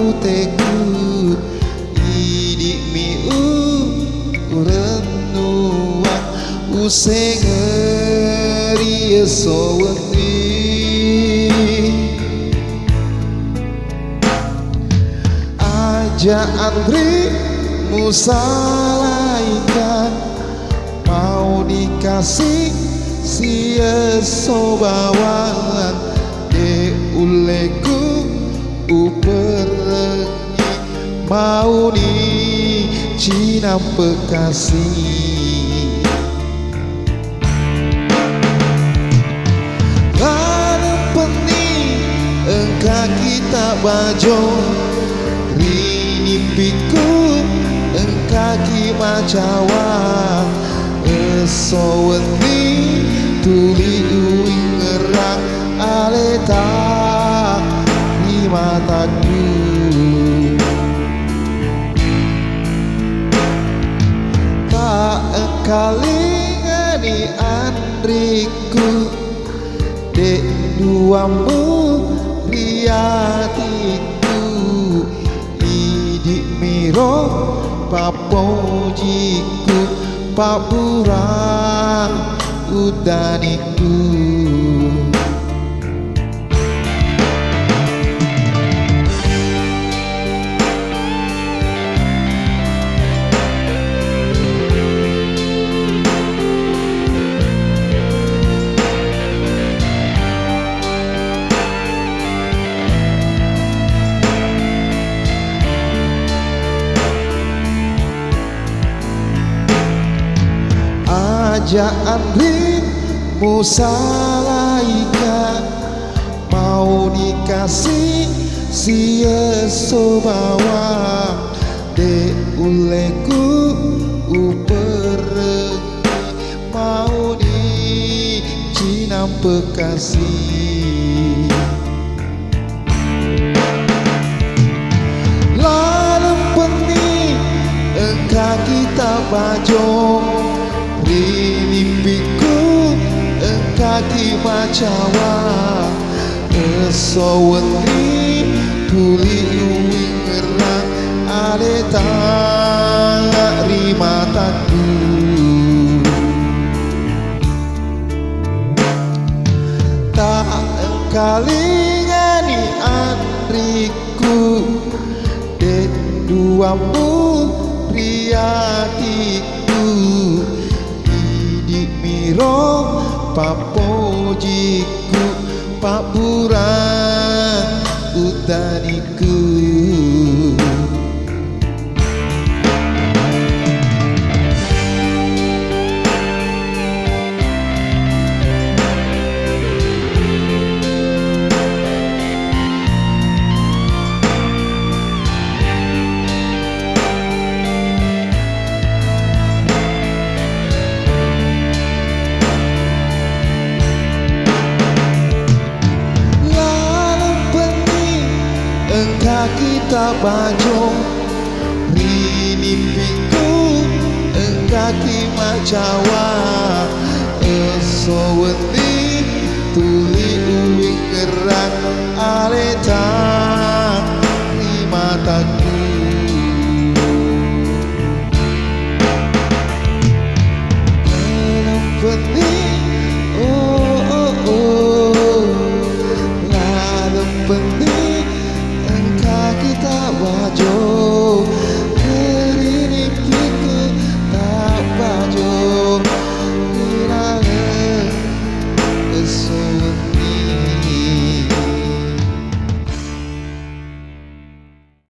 uteku idik mi urenuang usengeri sowendi aja Andri musalaikan mau dikasih sia sobawan de uleku uperengi mau ni Cina Bekasi Garepeni engkau kita bajo rini piku engkau kima Jawa esowendi tuli uing ngerang aleta di mataku tak kali ngani Andriku dek duamu riatiku idik miro papojiku papuran udaniku aja Andri musalaika mau dikasih sia sobawa de uleku uperengi mau di Cina Bekasi Larepeni engkau kita bajong rimpiku engkau kima Jawa esowendi tuli uing ngerang aleta rimataku tak kali ngani Andriku dek duamu priatiku miro papojiku papuran utaniku engkau kita bajong rinimpiku engkau kima Jawa esowendi